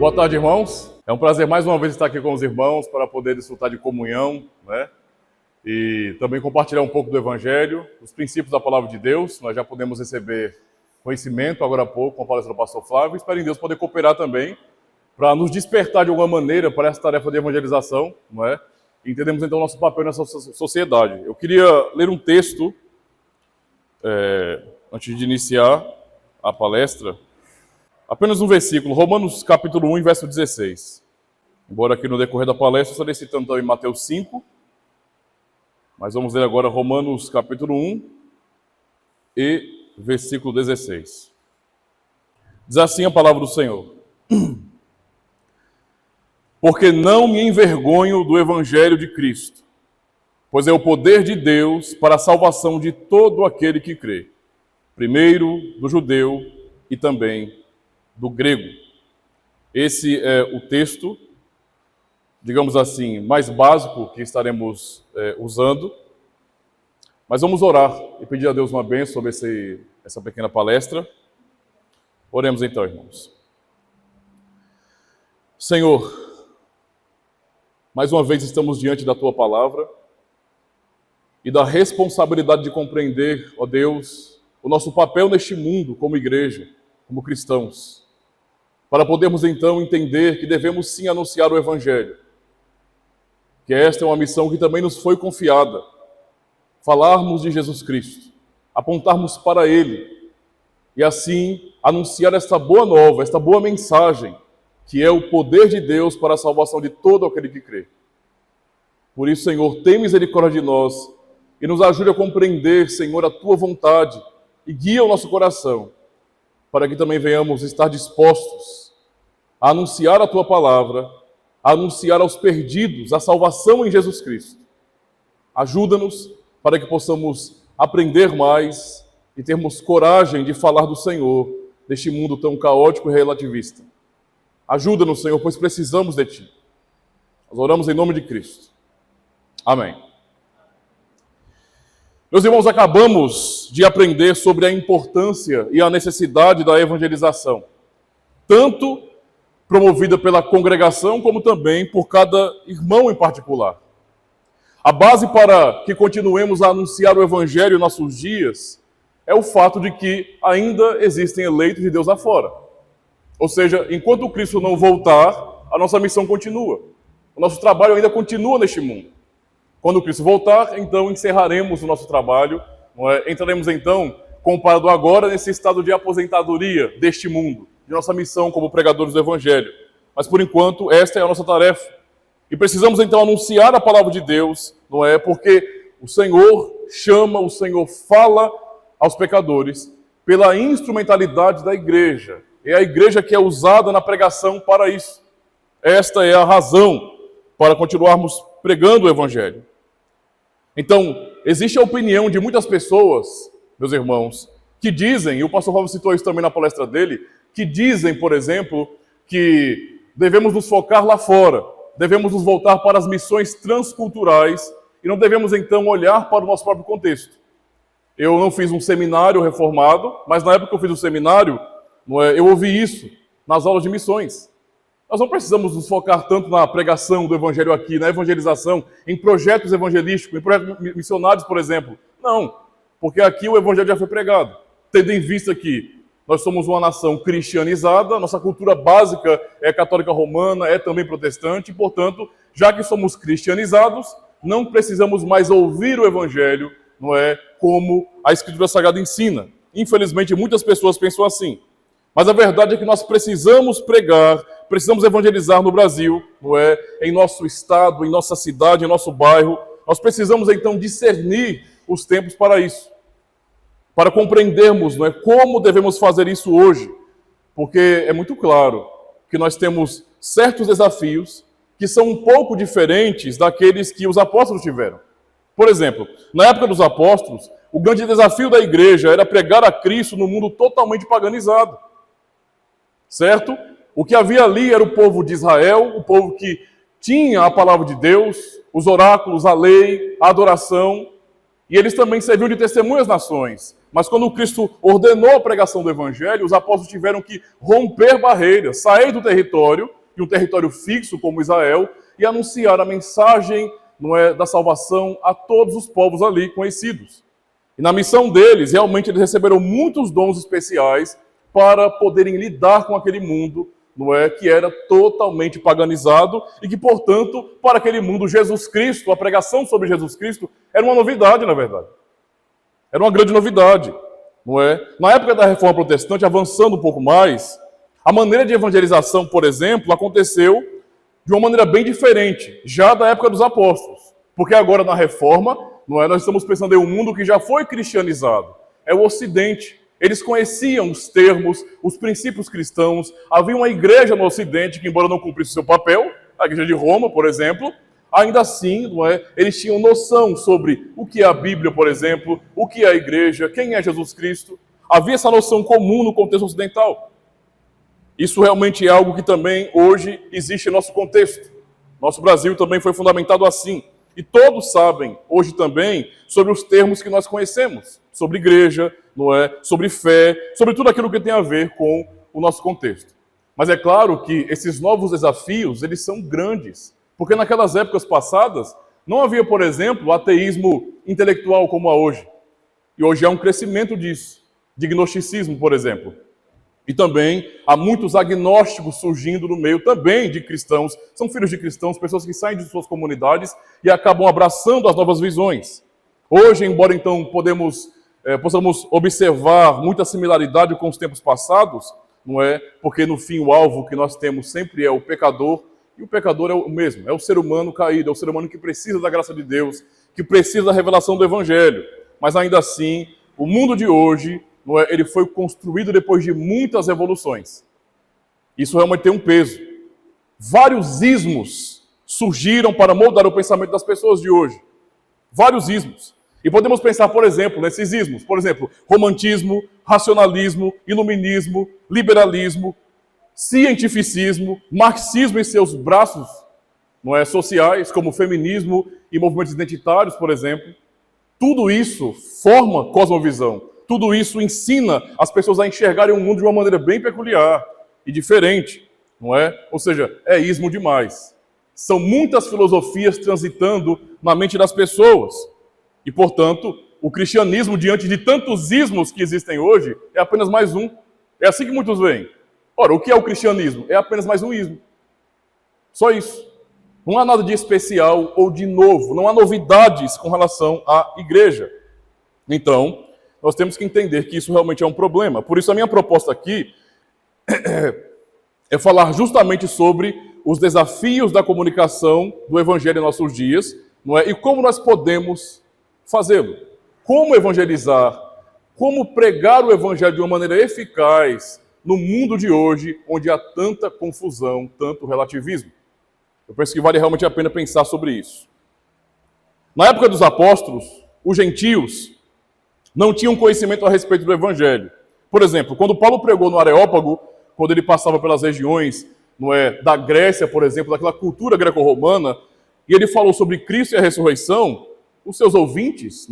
Boa tarde, irmãos. É um prazer mais uma vez estar aqui com os irmãos para poder desfrutar de comunhão, né? E também compartilhar um pouco do Evangelho, os princípios da Palavra de Deus. Nós já podemos receber conhecimento agora há pouco com a palestra do pastor Flávio. Espero em Deus poder cooperar também para nos despertar de alguma maneira para essa tarefa de evangelização, não é? E entendemos então o nosso papel nessa sociedade. Eu queria ler um texto antes de iniciar a palestra. Apenas um versículo, Romanos capítulo 1, verso 16. Embora aqui no decorrer da palestra eu estarei citando também Mateus 5, mas vamos ler agora Romanos capítulo 1 e versículo 16. Diz assim a palavra do Senhor: Porque não me envergonho do evangelho de Cristo, pois é o poder de Deus para a salvação de todo aquele que crê, primeiro do judeu e também do grego. Esse é o texto, digamos assim, mais básico que estaremos usando. Mas vamos orar e pedir a Deus uma bênção sobre essa pequena palestra. Oremos então, irmãos. Senhor, mais uma vez estamos diante da Tua palavra e da responsabilidade de compreender, ó Deus, o nosso papel neste mundo como igreja, como cristãos, para podermos então entender que devemos sim anunciar o Evangelho, que esta é uma missão que também nos foi confiada, falarmos de Jesus Cristo, apontarmos para Ele e assim anunciar esta boa nova, esta boa mensagem, que é o poder de Deus para a salvação de todo aquele que crê. Por isso, Senhor, tem misericórdia de nós e nos ajude a compreender, Senhor, a Tua vontade e guia o nosso coração, para que também venhamos estar dispostos a anunciar a Tua palavra, a anunciar aos perdidos a salvação em Jesus Cristo. Ajuda-nos para que possamos aprender mais e termos coragem de falar do Senhor neste mundo tão caótico e relativista. Ajuda-nos, Senhor, pois precisamos de Ti. Nós oramos em nome de Cristo. Amém. Meus irmãos, acabamos de aprender sobre a importância e a necessidade da evangelização, tanto promovida pela congregação, como também por cada irmão em particular. A base para que continuemos a anunciar o Evangelho em nossos dias é o fato de que ainda existem eleitos de Deus lá fora. Ou seja, enquanto Cristo não voltar, a nossa missão continua. O nosso trabalho ainda continua neste mundo. Quando Cristo voltar, então encerraremos o nosso trabalho, entraremos então, comparado agora, nesse estado de aposentadoria deste mundo, de nossa missão como pregadores do Evangelho. Mas por enquanto, esta é a nossa tarefa. E precisamos então anunciar a palavra de Deus, não é? Porque o Senhor chama, o Senhor fala aos pecadores pela instrumentalidade da igreja. É a igreja que é usada na pregação para isso. Esta é a razão para continuarmos pregando o Evangelho. Então, existe a opinião de muitas pessoas, meus irmãos, que dizem, e o pastor Flávio citou isso também na palestra dele, que dizem, por exemplo, que devemos nos focar lá fora, devemos nos voltar para as missões transculturais e não devemos então olhar para o nosso próprio contexto. Eu não fiz um seminário reformado, mas na época que eu fiz o seminário, eu ouvi isso nas aulas de missões. Nós não precisamos nos focar tanto na pregação do Evangelho aqui, na evangelização, em projetos evangelísticos, em projetos missionários, por exemplo. Não, porque aqui o Evangelho já foi pregado. Tendo em vista que nós somos uma nação cristianizada, nossa cultura básica é católica romana, é também protestante, e, portanto, já que somos cristianizados, não precisamos mais ouvir o Evangelho, não é, como a Escritura Sagrada ensina. Infelizmente, muitas pessoas pensam assim. Mas a verdade é que nós precisamos pregar, precisamos evangelizar no Brasil, não é? Em nosso estado, em nossa cidade, em nosso bairro. Nós precisamos então discernir os tempos para isso, para compreendermos, não é, como devemos fazer isso hoje, porque é muito claro que nós temos certos desafios que são um pouco diferentes daqueles que os apóstolos tiveram. Por exemplo, na época dos apóstolos, o grande desafio da igreja era pregar a Cristo no mundo totalmente paganizado. Certo? O que havia ali era o povo de Israel, o povo que tinha a palavra de Deus, os oráculos, a lei, a adoração, E eles também serviam de testemunho às nações. Mas quando Cristo ordenou a pregação do Evangelho, os apóstolos tiveram que romper barreiras, sair do território, de um território fixo como Israel, e anunciar a mensagem da salvação a todos os povos ali conhecidos. E na missão deles, realmente eles receberam muitos dons especiais para poderem lidar com aquele mundo, que era totalmente paganizado e que, portanto, para aquele mundo, Jesus Cristo, a pregação sobre Jesus Cristo, era uma novidade, na verdade. Era uma grande novidade, Na época da Reforma Protestante, avançando um pouco mais, a maneira de evangelização, por exemplo, aconteceu de uma maneira bem diferente, já da época dos apóstolos. Porque agora, na Reforma, nós estamos pensando em um mundo que já foi cristianizado. É o Ocidente. Eles conheciam os termos, os princípios cristãos. Havia uma igreja no Ocidente que, embora não cumprisse o seu papel, a igreja de Roma, por exemplo, ainda assim, eles tinham noção sobre o que é a Bíblia, por exemplo, o que é a igreja, quem é Jesus Cristo. Havia essa noção comum no contexto ocidental. Isso realmente é algo que também hoje existe em nosso contexto. Nosso Brasil também foi fundamentado assim. E todos sabem, hoje também, sobre os termos que nós conhecemos, sobre igreja, sobre fé, sobre tudo aquilo que tem a ver com o nosso contexto. Mas é claro que esses novos desafios, eles são grandes, porque naquelas épocas passadas, não havia, por exemplo, ateísmo intelectual como há hoje. E hoje há um crescimento disso, de gnosticismo, por exemplo. E também há muitos agnósticos surgindo no meio também de cristãos. São filhos de cristãos, pessoas que saem de suas comunidades e acabam abraçando as novas visões. Hoje, embora então possamos observar muita similaridade com os tempos passados, Porque no fim o alvo que nós temos sempre é o pecador, e o pecador é o mesmo, é o ser humano caído, é o ser humano que precisa da graça de Deus, que precisa da revelação do Evangelho. Mas ainda assim, o mundo de hoje, ele foi construído depois de muitas evoluções. Isso realmente tem um peso. Vários ismos surgiram para moldar o pensamento das pessoas de hoje. Vários ismos. E podemos pensar, por exemplo, nesses ismos. Por exemplo, romantismo, racionalismo, iluminismo, liberalismo, cientificismo, marxismo em seus braços sociais, como feminismo e movimentos identitários, por exemplo. Tudo isso forma cosmovisão. Tudo isso ensina as pessoas a enxergarem o mundo de uma maneira bem peculiar e diferente, Ou seja, é ismo demais. São muitas filosofias transitando na mente das pessoas. E, portanto, o cristianismo, diante de tantos ismos que existem hoje, é apenas mais um. É assim que muitos veem. Ora, o que é o cristianismo? É apenas mais um ismo. Só isso. Não há nada de especial ou de novo. Não há novidades com relação à igreja. Então, nós temos que entender que isso realmente é um problema. Por isso, a minha proposta aqui é falar justamente sobre os desafios da comunicação do Evangelho em nossos dias, E como nós podemos fazê-lo. Como evangelizar, como pregar o Evangelho de uma maneira eficaz no mundo de hoje, onde há tanta confusão, tanto relativismo. Eu penso que vale realmente a pena pensar sobre isso. Na época dos apóstolos, os gentios não tinham conhecimento a respeito do Evangelho. Por exemplo, quando Paulo pregou no Areópago, quando ele passava pelas regiões da Grécia, por exemplo, daquela cultura greco-romana, e ele falou sobre Cristo e a ressurreição, os seus ouvintes,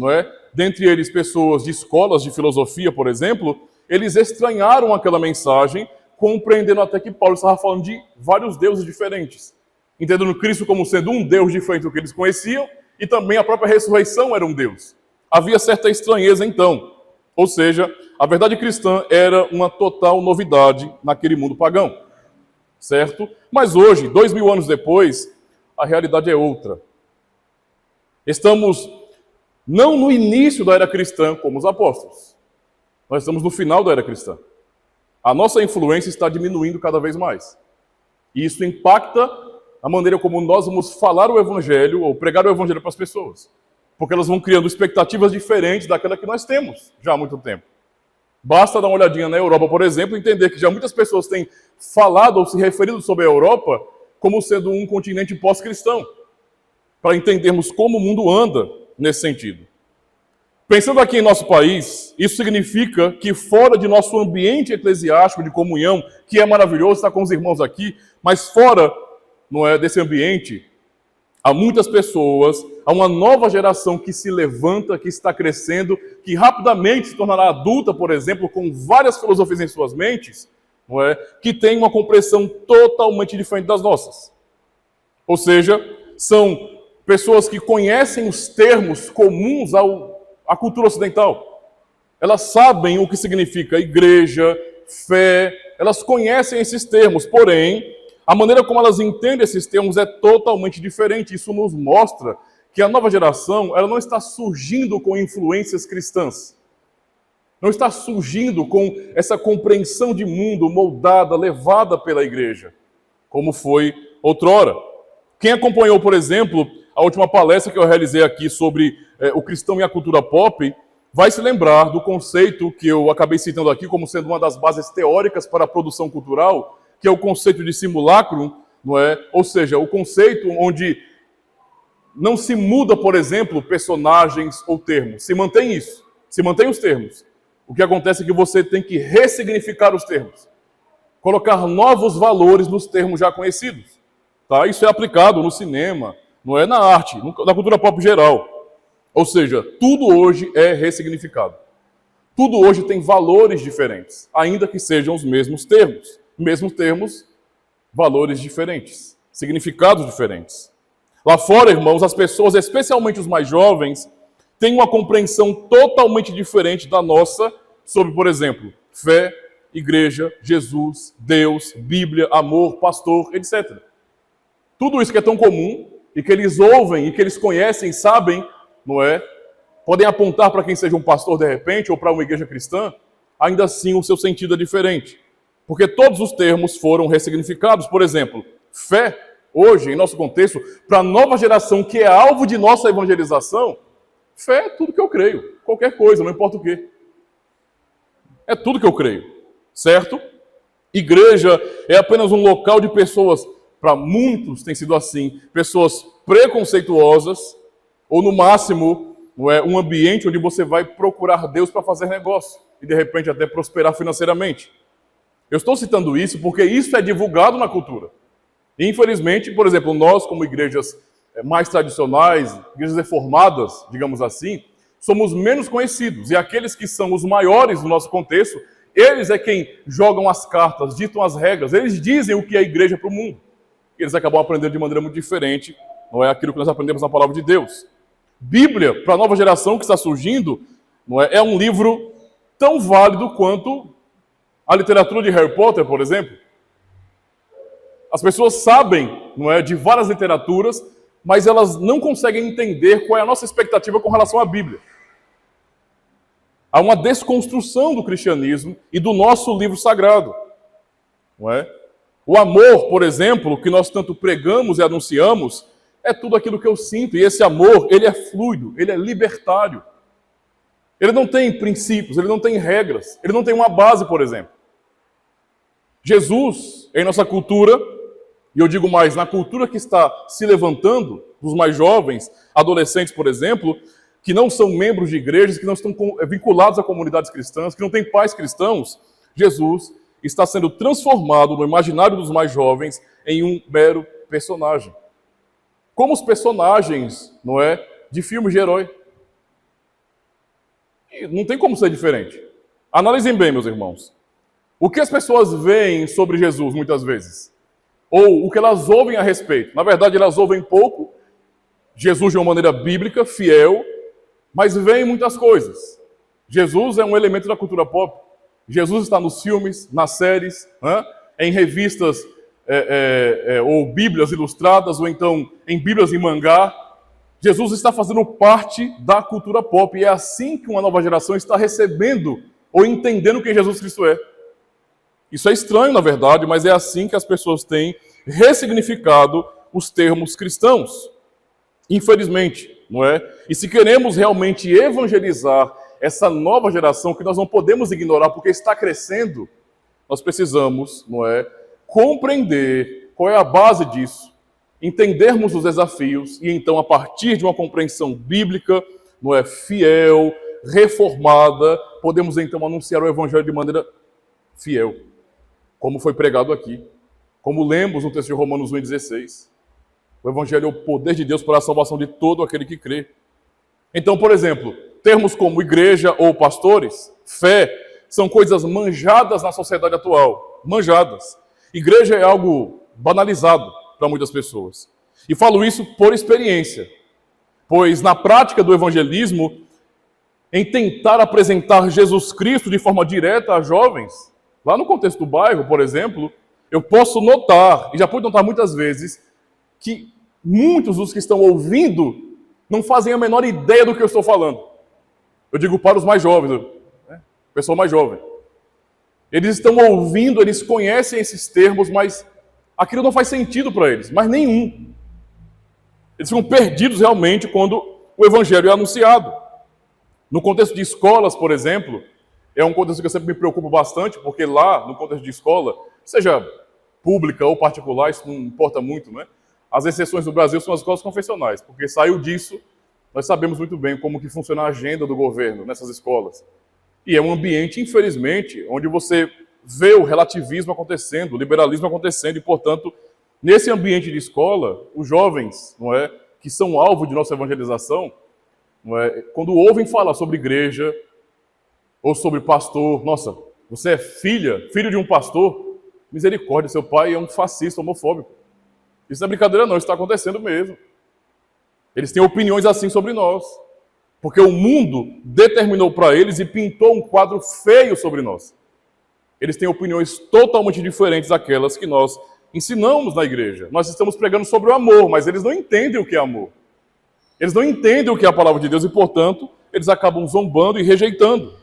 dentre eles pessoas de escolas de filosofia, por exemplo, eles estranharam aquela mensagem, compreendendo até que Paulo estava falando de vários deuses diferentes, entendendo Cristo como sendo um Deus diferente do que eles conheciam, e também a própria ressurreição era um Deus. Havia certa estranheza então, ou seja, a verdade cristã era uma total novidade naquele mundo pagão, certo? Mas hoje, 2000 anos depois, a realidade é outra. Estamos não no início da era cristã como os apóstolos, nós estamos no final da era cristã. A nossa influência está diminuindo cada vez mais. E isso impacta a maneira como nós vamos falar o Evangelho ou pregar o Evangelho para as pessoas. Porque elas vão criando expectativas diferentes daquela que nós temos já há muito tempo. Basta dar uma olhadinha na Europa, por exemplo, e entender que já muitas pessoas têm falado ou se referido sobre a Europa como sendo um continente pós-cristão, para entendermos como o mundo anda nesse sentido. Pensando aqui em nosso país, isso significa que fora de nosso ambiente eclesiástico de comunhão, que é maravilhoso estar com os irmãos aqui, mas fora desse ambiente, Há muitas pessoas, há uma nova geração que se levanta, que está crescendo, que rapidamente se tornará adulta, por exemplo, com várias filosofias em suas mentes, não é? Que tem uma compreensão totalmente diferente das nossas. Ou seja, são pessoas que conhecem os termos comuns à cultura ocidental. Elas sabem o que significa igreja, fé, elas conhecem esses termos, porém, a maneira como elas entendem esses termos é totalmente diferente. Isso nos mostra que a nova geração ela não está surgindo com influências cristãs. Não está surgindo com essa compreensão de mundo moldada, levada pela igreja, como foi outrora. Quem acompanhou, por exemplo, a última palestra que eu realizei aqui sobre o cristão e a cultura pop, vai se lembrar do conceito que eu acabei citando aqui como sendo uma das bases teóricas para a produção cultural, que é o conceito de simulacro, não é? Ou seja, o conceito onde não se muda, por exemplo, personagens ou termos. Se mantém isso, se mantém os termos. O que acontece é que você tem que ressignificar os termos, colocar novos valores nos termos já conhecidos. Tá? Isso é aplicado no cinema, não é na arte, na cultura pop geral. Ou seja, tudo hoje é ressignificado. Tudo hoje tem valores diferentes, ainda que sejam os mesmos termos. Mesmos termos, valores diferentes, significados diferentes. Lá fora, irmãos, as pessoas, especialmente os mais jovens, têm uma compreensão totalmente diferente da nossa sobre, por exemplo, fé, igreja, Jesus, Deus, Bíblia, amor, pastor, etc. Tudo isso que é tão comum e que eles ouvem e que eles conhecem, sabem, não é? Podem apontar para quem seja um pastor de repente ou para uma igreja cristã, ainda assim o seu sentido é diferente. Porque todos os termos foram ressignificados. Por exemplo, fé, hoje, em nosso contexto, para a nova geração que é alvo de nossa evangelização, fé é tudo que eu creio. Qualquer coisa, não importa o quê. É tudo que eu creio, certo? Igreja é apenas um local de pessoas, para muitos tem sido assim, pessoas preconceituosas, ou no máximo, não é, um ambiente onde você vai procurar Deus para fazer negócio, e de repente até prosperar financeiramente. Eu estou citando isso porque isso é divulgado na cultura. E, infelizmente, por exemplo, nós, como igrejas mais tradicionais, igrejas reformadas, digamos assim, somos menos conhecidos. E aqueles que são os maiores no nosso contexto, eles é quem jogam as cartas, ditam as regras, eles dizem o que é a igreja para o mundo. Eles acabam aprendendo de maneira muito diferente, não é aquilo que nós aprendemos na palavra de Deus. Bíblia, para a nova geração que está surgindo, não é um livro tão válido quanto a literatura de Harry Potter, por exemplo. As pessoas sabem, não é, de várias literaturas, mas elas não conseguem entender qual é a nossa expectativa com relação à Bíblia. Há uma desconstrução do cristianismo e do nosso livro sagrado. Não é? O amor, por exemplo, que nós tanto pregamos e anunciamos, é tudo aquilo que eu sinto. E esse amor, ele é fluido, ele é libertário. Ele não tem princípios, ele não tem regras, ele não tem uma base, por exemplo. Jesus, em nossa cultura, e eu digo mais, na cultura que está se levantando, dos mais jovens, adolescentes, por exemplo, que não são membros de igrejas, que não estão vinculados a comunidades cristãs, que não têm pais cristãos, Jesus está sendo transformado no imaginário dos mais jovens em um mero personagem. Como os personagens, não é, de filmes de herói. E não tem como ser diferente. Analisem bem, meus irmãos. O que as pessoas veem sobre Jesus, muitas vezes? Ou o que elas ouvem a respeito? Na verdade, elas ouvem pouco, Jesus de uma maneira bíblica, fiel, mas veem muitas coisas. Jesus é um elemento da cultura pop. Jesus está nos filmes, nas séries, em revistas ou bíblias ilustradas, ou então em bíblias em mangá. Jesus está fazendo parte da cultura pop, e é assim que uma nova geração está recebendo ou entendendo quem Jesus Cristo é. Isso é estranho, na verdade, mas é assim que as pessoas têm ressignificado os termos cristãos. Infelizmente, não é? E se queremos realmente evangelizar essa nova geração, que nós não podemos ignorar porque está crescendo, nós precisamos, não é, compreender qual é a base disso, entendermos os desafios e então, a partir de uma compreensão bíblica, não é, fiel, reformada, podemos então anunciar o evangelho de maneira fiel, como foi pregado aqui, como lemos no texto de Romanos 1,16. O Evangelho é o poder de Deus para a salvação de todo aquele que crê. Então, por exemplo, termos como igreja ou pastores, fé, são coisas manjadas na sociedade atual. Manjadas. Igreja é algo banalizado para muitas pessoas. E falo isso por experiência, pois na prática do evangelismo, em tentar apresentar Jesus Cristo de forma direta a jovens, lá no contexto do bairro, por exemplo, eu posso notar, e já pude notar muitas vezes, que muitos dos que estão ouvindo não fazem a menor ideia do que eu estou falando. Eu digo para os mais jovens, né? Pessoal mais jovem. Eles estão ouvindo, eles conhecem esses termos, mas aquilo não faz sentido para eles, mas nenhum. Eles ficam perdidos realmente quando o evangelho é anunciado. No contexto de escolas, por exemplo, é um contexto que eu sempre me preocupo bastante, porque lá, no contexto de escola, seja pública ou particular, isso não importa muito, né? As exceções do Brasil são as escolas confessionais, porque saiu disso, nós sabemos muito bem como que funciona a agenda do governo nessas escolas. E é um ambiente, infelizmente, onde você vê o relativismo acontecendo, o liberalismo acontecendo, e, portanto, nesse ambiente de escola, os jovens, não é, que são alvo de nossa evangelização, não é, quando ouvem falar sobre igreja ou sobre pastor, nossa, você é filho de um pastor, misericórdia, seu pai é um fascista homofóbico. Isso não é brincadeira não, isso está acontecendo mesmo. Eles têm opiniões assim sobre nós, porque o mundo determinou para eles e pintou um quadro feio sobre nós. Eles têm opiniões totalmente diferentes daquelas que nós ensinamos na igreja. Nós estamos pregando sobre o amor, mas eles não entendem o que é amor. Eles não entendem o que é a palavra de Deus e, portanto, eles acabam zombando e rejeitando.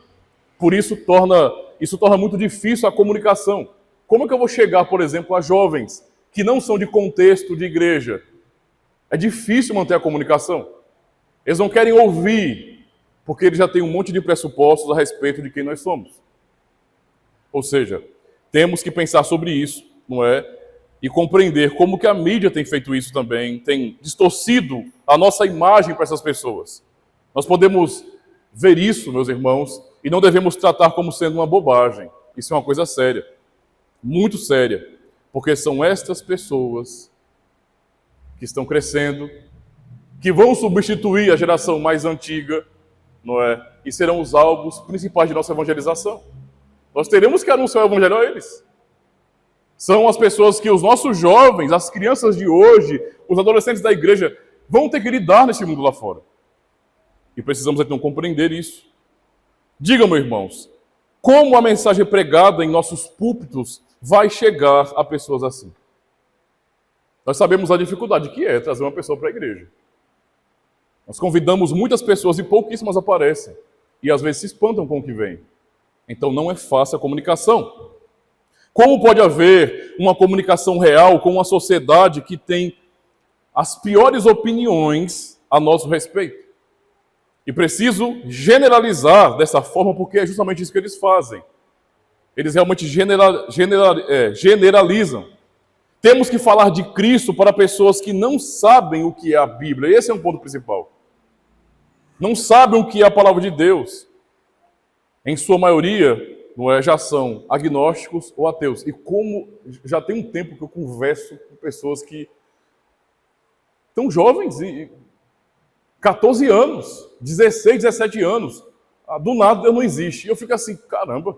Por isso torna muito difícil a comunicação. Como é que eu vou chegar, por exemplo, a jovens que não são de contexto de igreja? É difícil manter a comunicação. Eles não querem ouvir, porque eles já têm um monte de pressupostos a respeito de quem nós somos. Ou seja, temos que pensar sobre isso, não é? E compreender como que a mídia tem feito isso também, tem distorcido a nossa imagem para essas pessoas. Nós podemos ver isso, meus irmãos, e não devemos tratar como sendo uma bobagem. Isso é uma coisa séria, muito séria, porque são estas pessoas que estão crescendo, que vão substituir a geração mais antiga, não é? E serão os alvos principais de nossa evangelização. Nós teremos que anunciar o evangelho a eles. São as pessoas que os nossos jovens, as crianças de hoje, os adolescentes da igreja, vão ter que lidar nesse mundo lá fora. E precisamos então compreender isso. Digam, meus irmãos, como a mensagem pregada em nossos púlpitos vai chegar a pessoas assim? Nós sabemos a dificuldade que é trazer uma pessoa para a igreja. Nós convidamos muitas pessoas e pouquíssimas aparecem. E às vezes se espantam com o que vem. Então não é fácil a comunicação. Como pode haver uma comunicação real com uma sociedade que tem as piores opiniões a nosso respeito? E preciso generalizar dessa forma porque é justamente isso que eles fazem. Eles realmente generalizam. Temos que falar de Cristo para pessoas que não sabem o que é a Bíblia. Esse é um ponto principal. Não sabem o que é a palavra de Deus. Em sua maioria, já são agnósticos ou ateus. E como já tem um tempo que eu converso com pessoas que estão jovens, 14 anos, 16, 17 anos, do nada Deus não existe. E eu fico assim, caramba,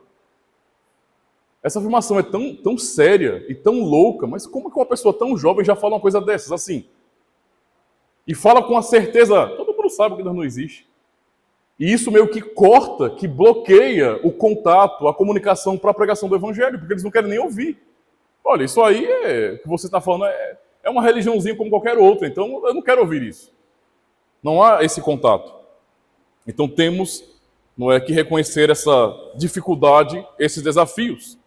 essa afirmação é tão séria e tão louca, mas como que uma pessoa tão jovem já fala uma coisa dessas, assim? E fala com a certeza, todo mundo sabe que Deus não existe. E isso meio que corta, que bloqueia o contato, a comunicação para a pregação do evangelho, porque eles não querem nem ouvir. Olha, isso aí que você está falando é uma religiãozinha como qualquer outra, então eu não quero ouvir isso. Não há esse contato. Então temos que reconhecer essa dificuldade, esses desafios.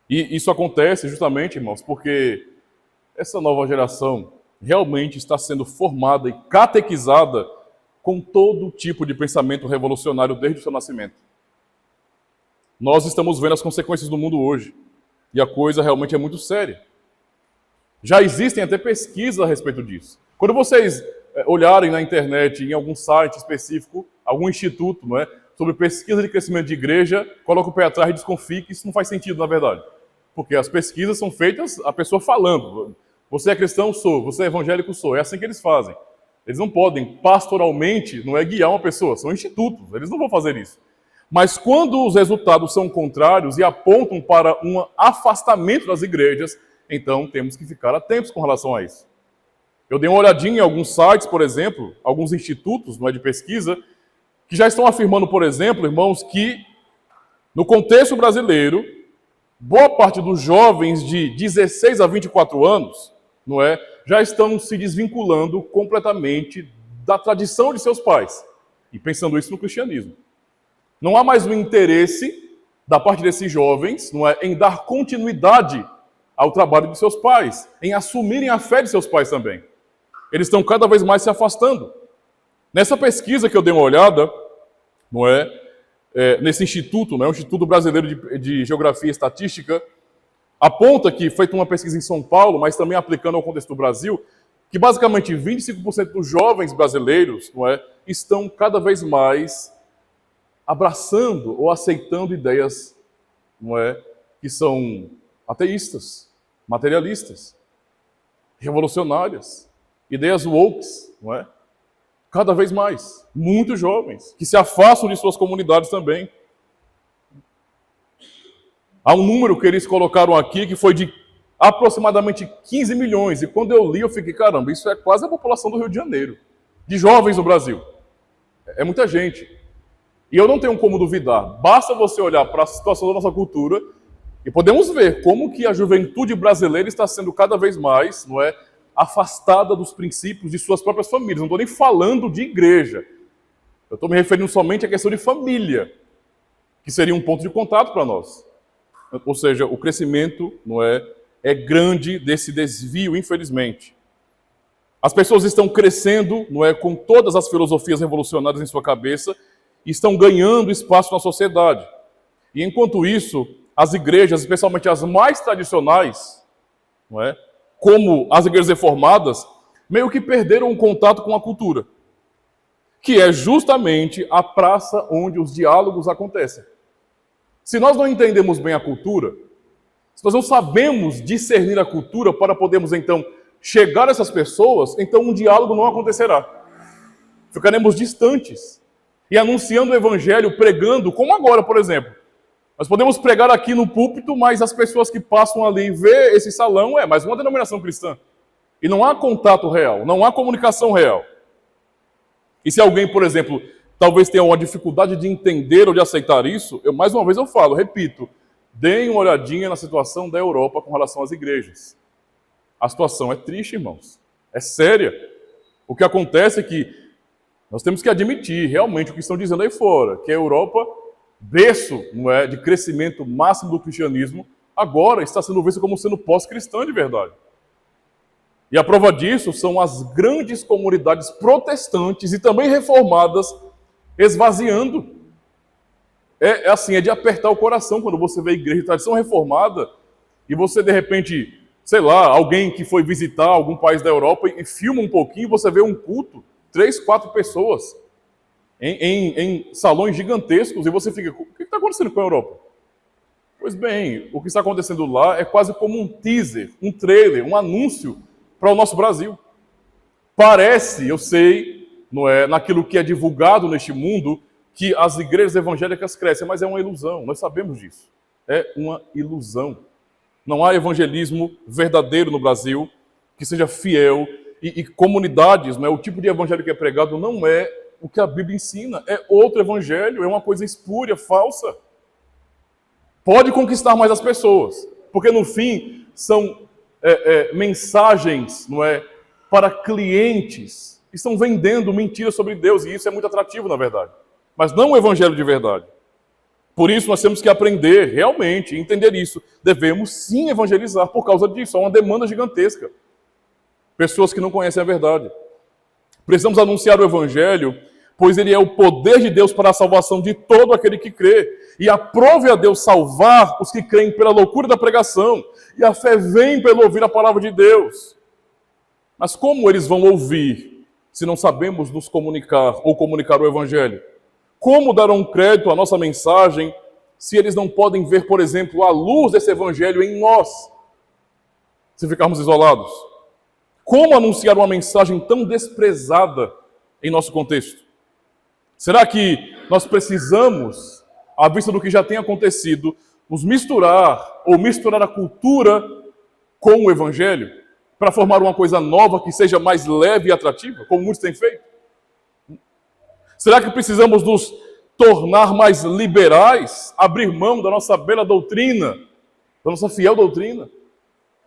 E isso acontece justamente, irmãos, porque essa nova geração realmente está sendo formada e catequizada com todo tipo de pensamento revolucionário desde o seu nascimento. Nós estamos vendo as consequências do mundo hoje, e a coisa realmente é muito séria. Já existem até pesquisas a respeito disso. Quando vocês olharem na internet, em algum site específico, algum instituto, sobre pesquisa de crescimento de igreja, coloca o pé atrás e desconfie que isso não faz sentido, na verdade. Porque as pesquisas são feitas a pessoa falando. Você é cristão? Sou. Você é evangélico? Sou. É assim que eles fazem. Eles não podem, pastoralmente, não é guiar uma pessoa, são institutos, eles não vão fazer isso. Mas quando os resultados são contrários e apontam para um afastamento das igrejas, então temos que ficar atentos com relação a isso. Eu dei uma olhadinha em alguns sites, por exemplo, alguns institutos, não é, de pesquisa, que já estão afirmando, por exemplo, irmãos, que no contexto brasileiro, boa parte dos jovens de 16 a 24 anos, não é, já estão se desvinculando completamente da tradição de seus pais. E pensando isso no cristianismo. Não há mais um interesse da parte desses jovens, não é, em dar continuidade ao trabalho de seus pais, em assumirem a fé de seus pais também. Eles estão cada vez mais se afastando. Nessa pesquisa que eu dei uma olhada, não é, nesse instituto, não é, o Instituto Brasileiro de Geografia e Estatística, aponta que, feita uma pesquisa em São Paulo, mas também aplicando ao contexto do Brasil, que basicamente 25% dos jovens brasileiros, não é, estão cada vez mais abraçando ou aceitando ideias, não é, que são ateístas, materialistas, revolucionárias, ideias woke, não é? Cada vez mais, muitos jovens que se afastam de suas comunidades também. Há um número que eles colocaram aqui que foi de aproximadamente 15 milhões. E quando eu li, eu fiquei, caramba, isso é quase a população do Rio de Janeiro, de jovens no Brasil. É muita gente. E eu não tenho como duvidar. Basta você olhar para a situação da nossa cultura e podemos ver como que a juventude brasileira está sendo cada vez mais, não é, afastada dos princípios de suas próprias famílias. Não estou nem falando de igreja. Eu estou me referindo somente à questão de família, que seria um ponto de contato para nós. Ou seja, o crescimento, não é grande desse desvio, infelizmente. As pessoas estão crescendo, não é, com todas as filosofias revolucionárias em sua cabeça e estão ganhando espaço na sociedade. E enquanto isso, as igrejas, especialmente as mais tradicionais, não é, como as igrejas reformadas, meio que perderam o contato com a cultura, que é justamente a praça onde os diálogos acontecem. Se nós não entendemos bem a cultura, se nós não sabemos discernir a cultura para podermos, então, chegar a essas pessoas, então um diálogo não acontecerá. Ficaremos distantes e anunciando o evangelho, pregando, como agora, por exemplo. Nós podemos pregar aqui no púlpito, mas as pessoas que passam ali e vê esse salão é mais uma denominação cristã. E não há contato real, não há comunicação real. E se alguém, por exemplo, talvez tenha uma dificuldade de entender ou de aceitar isso, mais uma vez eu falo, repito, deem uma olhadinha na situação da Europa com relação às igrejas. A situação é triste, irmãos. É séria. O que acontece é que nós temos que admitir realmente o que estão dizendo aí fora, que a Europa, berço, não é, de crescimento máximo do cristianismo, agora está sendo vista como sendo pós-cristã de verdade. E a prova disso são as grandes comunidades protestantes e também reformadas esvaziando. É assim, é de apertar o coração quando você vê a igreja de tradição reformada e você, de repente, sei lá, alguém que foi visitar algum país da Europa e filma um pouquinho, você vê um culto, 3, 4 pessoas em salões gigantescos e você fica, o que está acontecendo com a Europa? Pois bem, o que está acontecendo lá é quase como um teaser, um trailer, um anúncio para o nosso Brasil. Parece, eu sei, não é, naquilo que é divulgado neste mundo, que as igrejas evangélicas crescem, mas é uma ilusão, nós sabemos disso. É uma ilusão. Não há evangelismo verdadeiro no Brasil que seja fiel e comunidades, não é, o tipo de evangelho que é pregado não é o que a Bíblia ensina, é outro evangelho, é uma coisa espúria, falsa. Pode conquistar mais as pessoas, porque no fim são mensagens, não é, para clientes que estão vendendo mentiras sobre Deus, e isso é muito atrativo, na verdade. Mas não o evangelho de verdade. Por isso nós temos que aprender realmente, entender isso. Devemos sim evangelizar por causa disso. Há uma demanda gigantesca. Pessoas que não conhecem a verdade. Precisamos anunciar o evangelho, pois ele é o poder de Deus para a salvação de todo aquele que crê. E aprove a Deus salvar os que creem pela loucura da pregação. E a fé vem pelo ouvir a palavra de Deus. Mas como eles vão ouvir se não sabemos nos comunicar ou comunicar o evangelho? Como darão crédito à nossa mensagem se eles não podem ver, por exemplo, a luz desse evangelho em nós? Se ficarmos isolados. Como anunciar uma mensagem tão desprezada em nosso contexto? Será que nós precisamos, à vista do que já tem acontecido, nos misturar ou misturar a cultura com o evangelho para formar uma coisa nova que seja mais leve e atrativa, como muitos têm feito? Será que precisamos nos tornar mais liberais, abrir mão da nossa bela doutrina, da nossa fiel doutrina?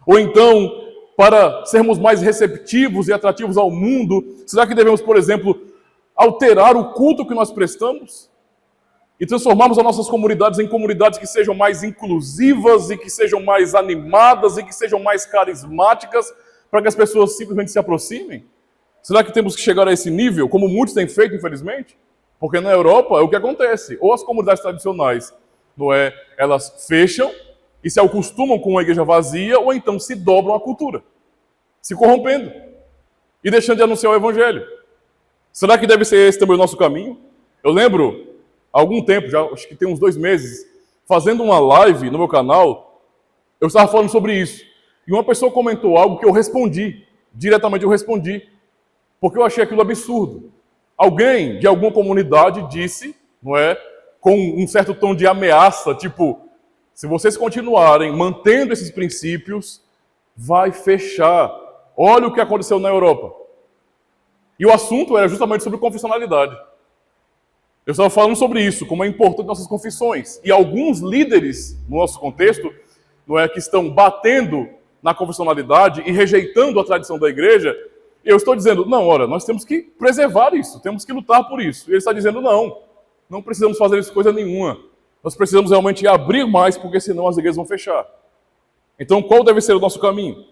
Ou então, para sermos mais receptivos e atrativos ao mundo, será que devemos, por exemplo, alterar o culto que nós prestamos? E transformarmos as nossas comunidades em comunidades que sejam mais inclusivas e que sejam mais animadas e que sejam mais carismáticas para que as pessoas simplesmente se aproximem? Será que temos que chegar a esse nível, como muitos têm feito, infelizmente? Porque na Europa é o que acontece. Ou as comunidades tradicionais, não é, elas fecham e se acostumam com uma igreja vazia, ou então se dobram à cultura, se corrompendo e deixando de anunciar o evangelho. Será que deve ser esse também o nosso caminho? Eu lembro, há algum tempo, já acho que tem uns 2 meses, fazendo uma live no meu canal, eu estava falando sobre isso. E uma pessoa comentou algo que eu respondi, diretamente eu respondi, porque eu achei aquilo absurdo. Alguém de alguma comunidade disse, não é, com um certo tom de ameaça, tipo, se vocês continuarem mantendo esses princípios, vai fechar. Olha o que aconteceu na Europa. E o assunto era justamente sobre confessionalidade. Eu estava falando sobre isso, como é importante nossas confissões. E alguns líderes, no nosso contexto, não é, que estão batendo na confessionalidade e rejeitando a tradição da igreja, eu estou dizendo, não, olha, nós temos que preservar isso, temos que lutar por isso. E ele está dizendo, não precisamos fazer isso coisa nenhuma. Nós precisamos realmente abrir mais, porque senão as igrejas vão fechar. Então, qual deve ser o nosso caminho?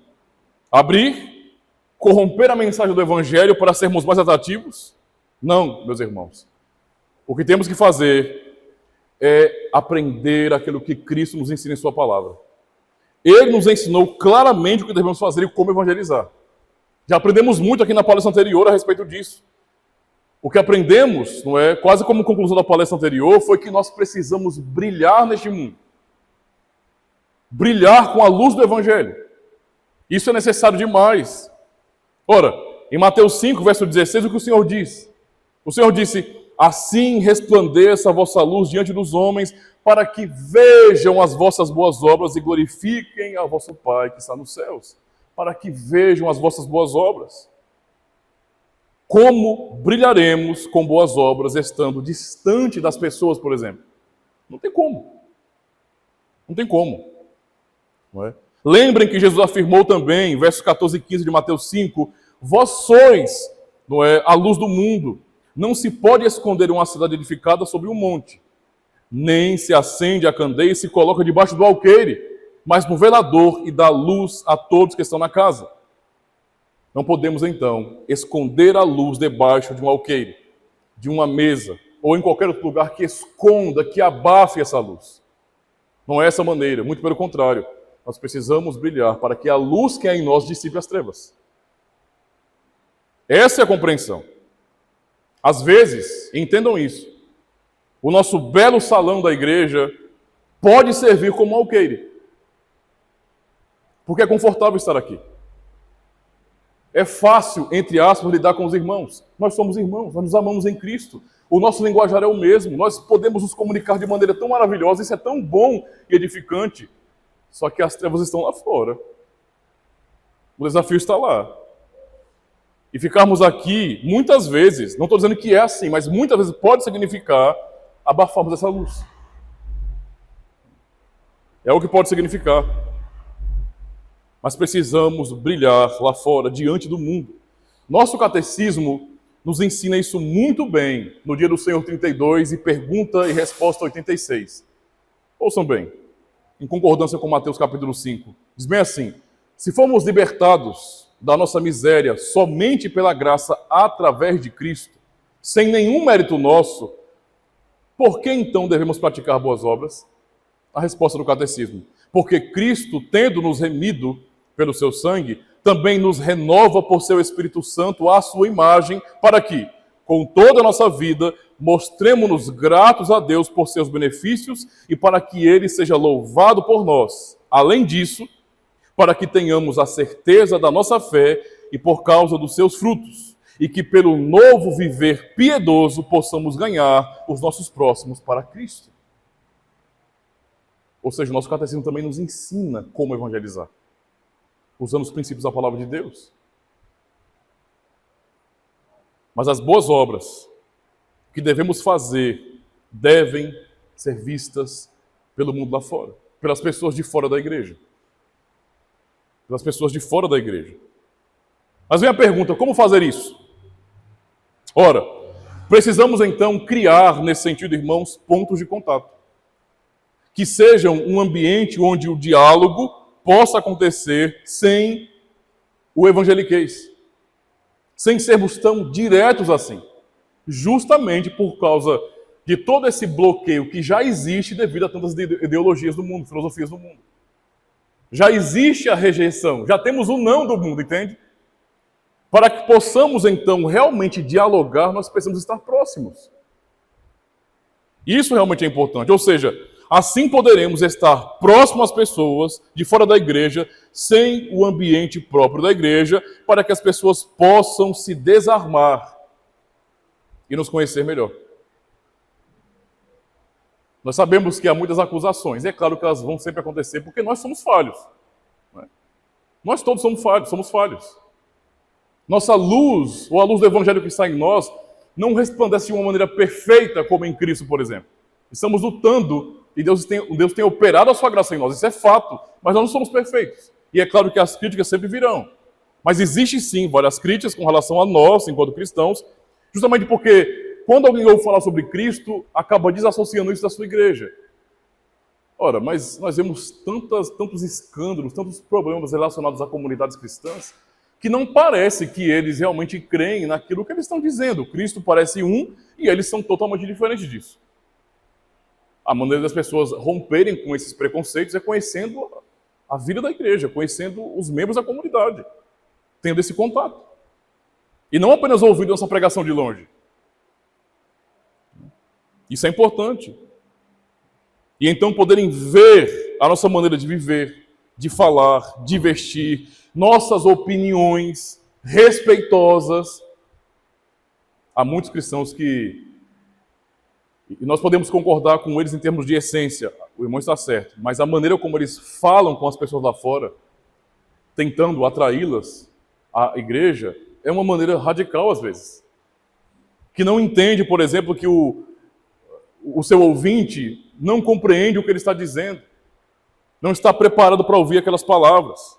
Abrir, corromper a mensagem do evangelho para sermos mais atrativos? Não, meus irmãos. O que temos que fazer é aprender aquilo que Cristo nos ensina em sua palavra. Ele nos ensinou claramente o que devemos fazer e como evangelizar. Já aprendemos muito aqui na palestra anterior a respeito disso. O que aprendemos, não é, quase como conclusão da palestra anterior, foi que nós precisamos brilhar neste mundo. Brilhar com a luz do evangelho. Isso é necessário demais. Ora, em Mateus 5, verso 16, o que o Senhor diz? O Senhor disse, assim resplandeça a vossa luz diante dos homens, para que vejam as vossas boas obras e glorifiquem a vosso Pai que está nos céus. Para que vejam as vossas boas obras. Como brilharemos com boas obras estando distante das pessoas, por exemplo? Não tem como. Não tem como. Não é? Lembrem que Jesus afirmou também, versos 14 e 15 de Mateus 5, vós sois, não é, a luz do mundo. Não se pode esconder uma cidade edificada sobre um monte. Nem se acende a candeia e se coloca debaixo do alqueire, mas no velador e dá luz a todos que estão na casa. Não podemos, então, esconder a luz debaixo de um alqueire, de uma mesa, ou em qualquer outro lugar que esconda, que abafe essa luz. Não é essa maneira, muito pelo contrário. Nós precisamos brilhar para que a luz que há em nós dissipe as trevas. Essa é a compreensão. Às vezes, entendam isso, o nosso belo salão da igreja pode servir como alqueire. Porque é confortável estar aqui. É fácil, entre aspas, lidar com os irmãos. Nós somos irmãos, nós nos amamos em Cristo. O nosso linguajar é o mesmo. Nós podemos nos comunicar de maneira tão maravilhosa. Isso é tão bom e edificante. Só que as trevas estão lá fora. O desafio está lá. E ficarmos aqui, muitas vezes, não estou dizendo que é assim, mas muitas vezes pode significar abafarmos essa luz. É o que pode significar. Mas precisamos brilhar lá fora, diante do mundo. Nosso catecismo nos ensina isso muito bem no Dia do Senhor 32 e pergunta e resposta 86. Ouçam bem, em concordância com Mateus capítulo 5. Diz bem assim, se formos libertados da nossa miséria somente pela graça através de Cristo, sem nenhum mérito nosso, por que então devemos praticar boas obras? A resposta do catecismo. Porque Cristo, tendo nos remido pelo seu sangue, também nos renova por seu Espírito Santo à sua imagem, para que, com toda a nossa vida, mostremos-nos gratos a Deus por seus benefícios e para que Ele seja louvado por nós. Além disso, para que tenhamos a certeza da nossa fé e por causa dos seus frutos, e que pelo novo viver piedoso possamos ganhar os nossos próximos para Cristo. Ou seja, o nosso catecismo também nos ensina como evangelizar, usando os princípios da palavra de Deus. Mas as boas obras que devemos fazer devem ser vistas pelo mundo lá fora, pelas pessoas de fora da igreja. Pelas pessoas de fora da igreja. Mas vem a pergunta, como fazer isso? Ora, precisamos então criar, nesse sentido, irmãos, pontos de contato. Que sejam um ambiente onde o diálogo possa acontecer sem o evangeliquez. Sem sermos tão diretos assim. Justamente por causa de todo esse bloqueio que já existe devido a tantas ideologias do mundo, filosofias do mundo. Já existe a rejeição, já temos o não do mundo, entende? Para que possamos, então, realmente dialogar, nós precisamos estar próximos. Isso realmente é importante. Ou seja, assim poderemos estar próximos às pessoas de fora da igreja, sem o ambiente próprio da igreja, para que as pessoas possam se desarmar e nos conhecer melhor. Nós sabemos que há muitas acusações, e é claro que elas vão sempre acontecer, porque nós somos falhos. Né? Nós todos somos falhos. Nossa luz, ou a luz do evangelho que está em nós, não resplandece de uma maneira perfeita, como em Cristo, por exemplo. Estamos lutando, e Deus tem operado a sua graça em nós, isso é fato, mas nós não somos perfeitos. E é claro que as críticas sempre virão. Mas existe sim várias críticas com relação a nós, enquanto cristãos, justamente porque quando alguém ouve falar sobre Cristo, acaba desassociando isso da sua igreja. Ora, mas nós vemos tantos escândalos, tantos problemas relacionados a comunidades cristãs, que não parece que eles realmente creem naquilo que eles estão dizendo. Cristo parece um e eles são totalmente diferentes disso. A maneira das pessoas romperem com esses preconceitos é conhecendo a vida da igreja, conhecendo os membros da comunidade, tendo esse contato. E não apenas ouvindo nossa pregação de longe. Isso é importante. E então poderem ver a nossa maneira de viver, de falar, de vestir, nossas opiniões respeitosas. Há muitos cristãos que... E nós podemos concordar com eles em termos de essência, o irmão está certo, mas a maneira como eles falam com as pessoas lá fora, tentando atraí-las à igreja, é uma maneira radical às vezes. Que não entende, por exemplo, que o seu ouvinte não compreende o que ele está dizendo, não está preparado para ouvir aquelas palavras.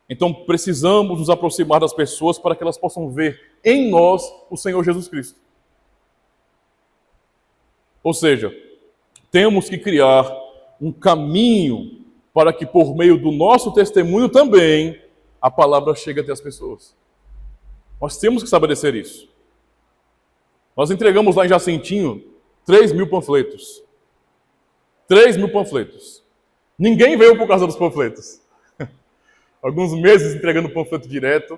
Então precisamos nos aproximar das pessoas para que elas possam ver em nós o Senhor Jesus Cristo. Ou seja, temos que criar um caminho para que por meio do nosso testemunho também a palavra chegue até as pessoas. Nós temos que estabelecer isso. Nós entregamos lá em Jacintinho 3.000 panfletos. 3.000 panfletos. Ninguém veio por causa dos panfletos. Alguns meses entregando panfleto direto.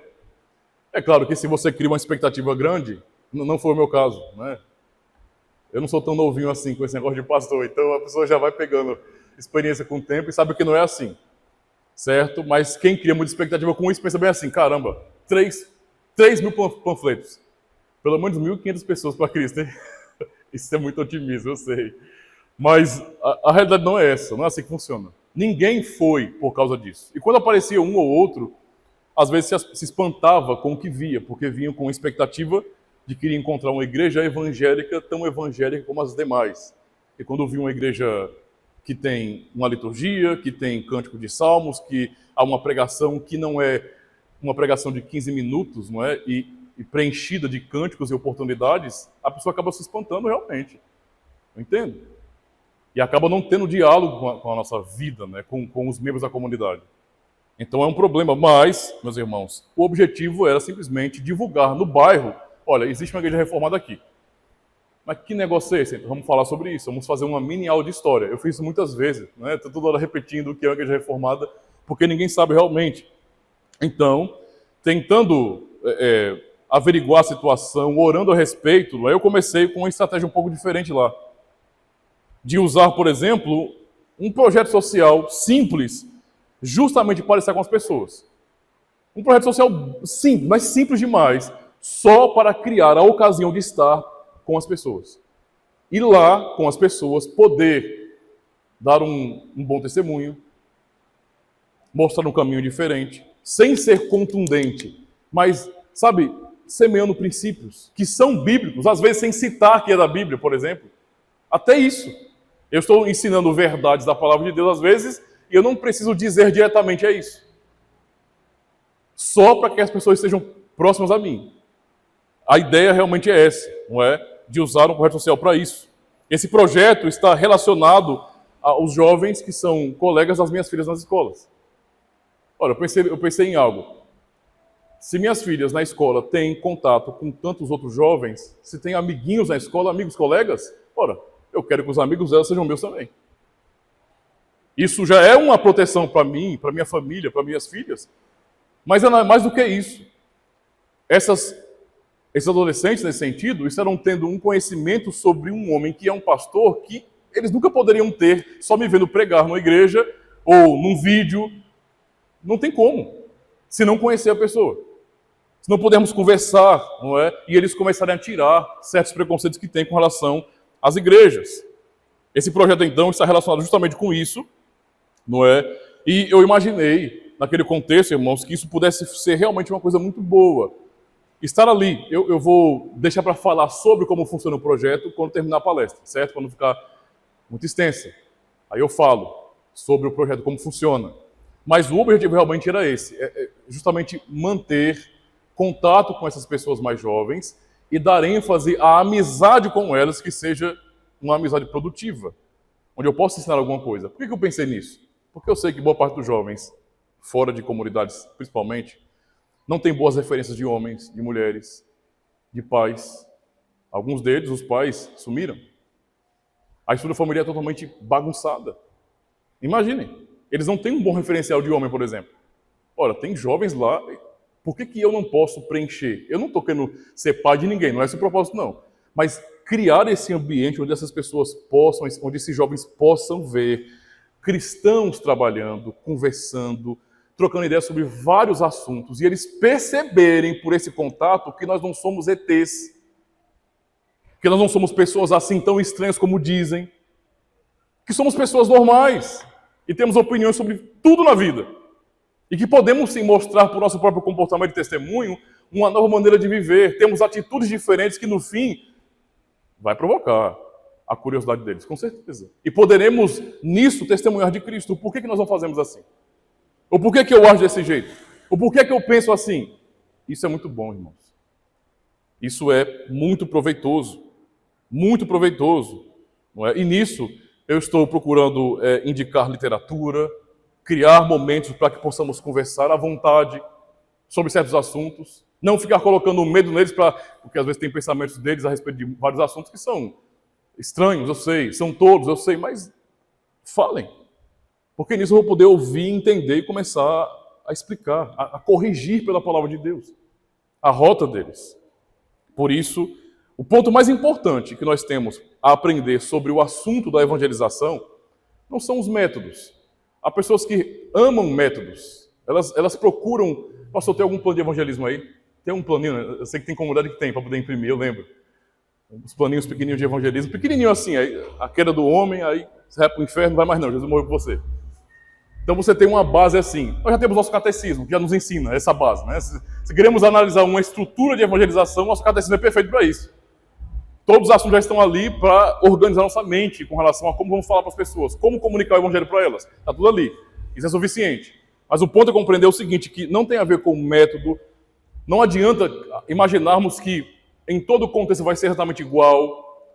É claro que se você cria uma expectativa grande, não foi o meu caso, né? Eu não sou tão novinho assim com esse negócio de pastor, então a pessoa já vai pegando experiência com o tempo e sabe que não é assim, certo? Mas quem cria muita expectativa com isso pensa bem assim, caramba, 3.000 panfletos, pelo menos 1.500 pessoas para Cristo, hein? Isso é muito otimismo, eu sei. Mas a realidade não é essa, não é assim que funciona. Ninguém foi por causa disso. E quando aparecia um ou outro, às vezes se espantava com o que via, porque vinham com expectativa de querer encontrar uma igreja evangélica tão evangélica como as demais. E quando viu uma igreja que tem uma liturgia, que tem cântico de salmos, que há uma pregação que não é uma pregação de 15 minutos, não é? E preenchida de cânticos e oportunidades, a pessoa acaba se espantando realmente. Eu entendo? E acaba não tendo diálogo com a nossa vida, né? com os membros da comunidade. Então é um problema, mas, meus irmãos, o objetivo era simplesmente divulgar no bairro, olha, existe uma igreja reformada aqui. Mas que negócio é esse? Vamos falar sobre isso, vamos fazer uma mini aula de história. Eu fiz isso muitas vezes, né? Estou toda hora repetindo o que é uma igreja reformada, porque ninguém sabe realmente. Então, tentando averiguar a situação, orando a respeito, eu comecei com uma estratégia um pouco diferente lá. De usar, por exemplo, um projeto social simples, justamente para estar com as pessoas. Um projeto social simples, mas simples demais, só para criar a ocasião de estar com as pessoas. E lá, com as pessoas, poder dar um bom testemunho, mostrar um caminho diferente, sem ser contundente, mas, sabe, semeando princípios que são bíblicos, às vezes sem citar que é da Bíblia, por exemplo. Até isso. Eu estou ensinando verdades da palavra de Deus, às vezes, e eu não preciso dizer diretamente é isso. Só para que as pessoas estejam próximas a mim. A ideia realmente é essa, não é? De usar um projeto social para isso. Esse projeto está relacionado aos jovens que são colegas das minhas filhas nas escolas. Olha, eu pensei em algo. Se minhas filhas na escola têm contato com tantos outros jovens, se têm amiguinhos na escola, amigos, colegas, ora, eu quero que os amigos delas sejam meus também. Isso já é uma proteção para mim, para minha família, para minhas filhas, mas é mais do que isso. Esses adolescentes, nesse sentido, estarão tendo um conhecimento sobre um homem que é um pastor que eles nunca poderiam ter só me vendo pregar numa igreja ou num vídeo. Não tem como, se não conhecer a pessoa. Se não pudermos conversar, não é? E eles começarem a tirar certos preconceitos que têm com relação às igrejas. Esse projeto, então, está relacionado justamente com isso, não é? E eu imaginei, naquele contexto, irmãos, que isso pudesse ser realmente uma coisa muito boa. Estar ali, eu vou deixar para falar sobre como funciona o projeto quando terminar a palestra, certo? Para não ficar muito extensa. Aí eu falo sobre o projeto, como funciona. Mas o objetivo realmente era esse, justamente manter contato com essas pessoas mais jovens e dar ênfase à amizade com elas, que seja uma amizade produtiva, onde eu possa ensinar alguma coisa. Por que eu pensei nisso? Porque eu sei que boa parte dos jovens, fora de comunidades principalmente, não tem boas referências de homens, de mulheres, de pais. Alguns deles, os pais, sumiram. A estrutura familiar é totalmente bagunçada. Imaginem, eles não têm um bom referencial de homem, por exemplo. Ora, tem jovens lá, por que eu não posso preencher? Eu não estou querendo ser pai de ninguém, não é esse o propósito, não. Mas criar esse ambiente onde essas pessoas possam, onde esses jovens possam ver cristãos trabalhando, conversando, trocando ideias sobre vários assuntos, e eles perceberem por esse contato que nós não somos ETs, que nós não somos pessoas assim tão estranhas como dizem, que somos pessoas normais e temos opiniões sobre tudo na vida. E que podemos sim mostrar por nosso próprio comportamento e testemunho uma nova maneira de viver. Temos atitudes diferentes que no fim vai provocar a curiosidade deles, com certeza. E poderemos nisso testemunhar de Cristo. Por que nós não fazemos assim? Ou por que eu ajo desse jeito? Ou por que eu penso assim? Isso é muito bom, irmãos. Isso é muito proveitoso. Muito proveitoso. Não é? E nisso eu estou procurando indicar literatura, criar momentos para que possamos conversar à vontade sobre certos assuntos, não ficar colocando medo neles, porque às vezes tem pensamentos deles a respeito de vários assuntos que são estranhos, eu sei, são todos, eu sei, mas falem. Porque nisso eu vou poder ouvir, entender e começar a explicar, a corrigir pela palavra de Deus a rota deles. Por isso, o ponto mais importante que nós temos a aprender sobre o assunto da evangelização não são os métodos. Há pessoas que amam métodos. Elas procuram... Pastor, tem algum plano de evangelismo aí? Tem um planinho, eu sei que tem comunidade que tem para poder imprimir, eu lembro. Os planinhos pequenininhos de evangelismo. Pequenininho assim, aí, a queda do homem, aí você vai para o inferno, não vai mais não, Jesus morreu por você. Então você tem uma base assim. Nós já temos nosso catecismo, que já nos ensina essa base. Né? Se queremos analisar uma estrutura de evangelização, nosso catecismo é perfeito para isso. Todos os assuntos já estão ali para organizar nossa mente com relação a como vamos falar para as pessoas, como comunicar o evangelho para elas. Está tudo ali. Isso é suficiente. Mas o ponto é compreender o seguinte, que não tem a ver com o método. Não adianta imaginarmos que em todo o contexto vai ser exatamente igual.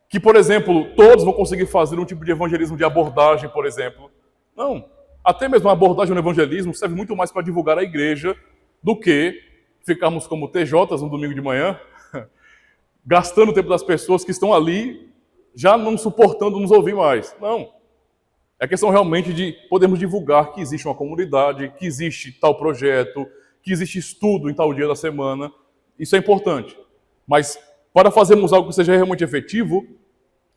Que, por exemplo, todos vão conseguir fazer um tipo de evangelismo de abordagem, por exemplo. Não. Até mesmo a abordagem no evangelismo serve muito mais para divulgar a igreja do que ficarmos como TJs no domingo de manhã, gastando o tempo das pessoas que estão ali, já não suportando nos ouvir mais. Não. É questão realmente de podermos divulgar que existe uma comunidade, que existe tal projeto, que existe estudo em tal dia da semana. Isso é importante. Mas para fazermos algo que seja realmente efetivo,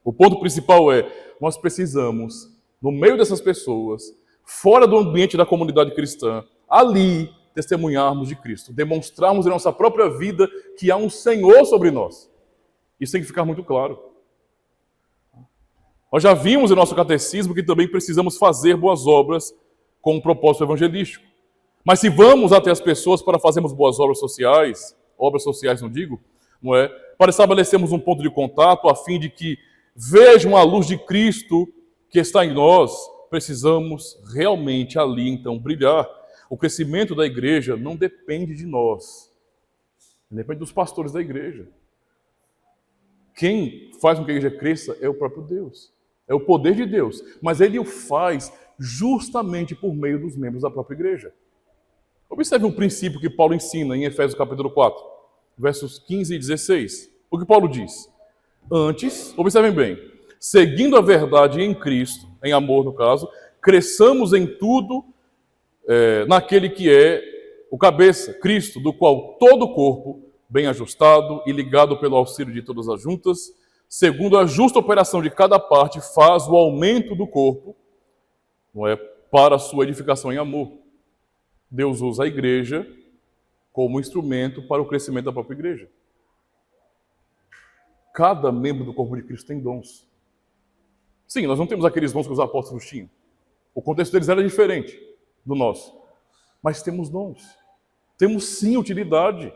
o ponto principal é, nós precisamos, no meio dessas pessoas, fora do ambiente da comunidade cristã, ali, testemunharmos de Cristo, demonstrarmos em nossa própria vida que há um Senhor sobre nós. Isso tem que ficar muito claro. Nós já vimos em nosso catecismo que também precisamos fazer boas obras com um propósito evangelístico. Mas se vamos até as pessoas para fazermos boas obras sociais não digo, não é? Para estabelecermos um ponto de contato a fim de que vejam a luz de Cristo que está em nós, precisamos realmente ali então brilhar. O crescimento da igreja não depende de nós, depende dos pastores da igreja. Quem faz com que a igreja cresça é o próprio Deus, é o poder de Deus, mas Ele o faz justamente por meio dos membros da própria igreja. Observe um princípio que Paulo ensina em Efésios capítulo 4, versos 15 e 16. O que Paulo diz? Antes, observem bem, seguindo a verdade em Cristo, em amor no caso, cresçamos em tudo naquele que é o cabeça, Cristo, do qual todo o corpo, bem ajustado e ligado pelo auxílio de todas as juntas, segundo a justa operação de cada parte, faz o aumento do corpo, não é, para a sua edificação em amor. Deus usa a igreja como instrumento para o crescimento da própria igreja. Cada membro do corpo de Cristo tem dons. Sim, nós não temos aqueles dons que os apóstolos tinham. O contexto deles era diferente do nosso. Mas temos dons. Temos sim utilidade.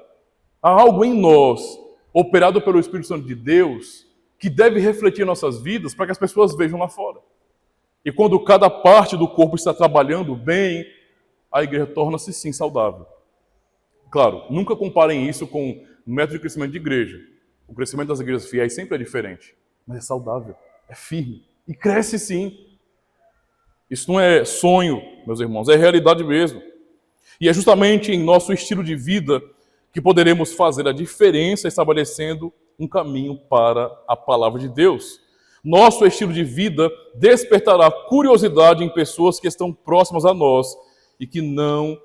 Há algo em nós, operado pelo Espírito Santo de Deus, que deve refletir em nossas vidas para que as pessoas vejam lá fora. E quando cada parte do corpo está trabalhando bem, a igreja torna-se sim saudável. Claro, nunca comparem isso com o método de crescimento de igreja. O crescimento das igrejas fiéis sempre é diferente, mas é saudável, é firme e cresce sim. Isso não é sonho, meus irmãos, é realidade mesmo. E é justamente em nosso estilo de vida que poderemos fazer a diferença estabelecendo um caminho para a palavra de Deus. Nosso estilo de vida despertará curiosidade em pessoas que estão próximas a nós e que não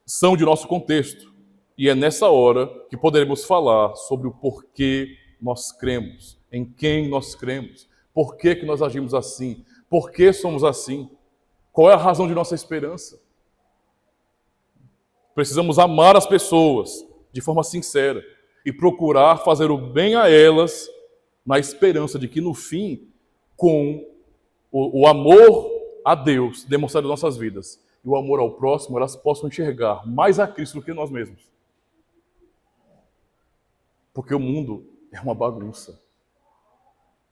são de nosso contexto. E é nessa hora que poderemos falar sobre o porquê nós cremos, em quem nós cremos, por que nós agimos assim, por que somos assim, qual é a razão de nossa esperança. Precisamos amar as pessoas de forma sincera e procurar fazer o bem a elas na esperança de que no fim, com o amor a Deus demonstrado em nossas vidas e o amor ao próximo, elas possam enxergar mais a Cristo do que nós mesmos. Porque o mundo é uma bagunça.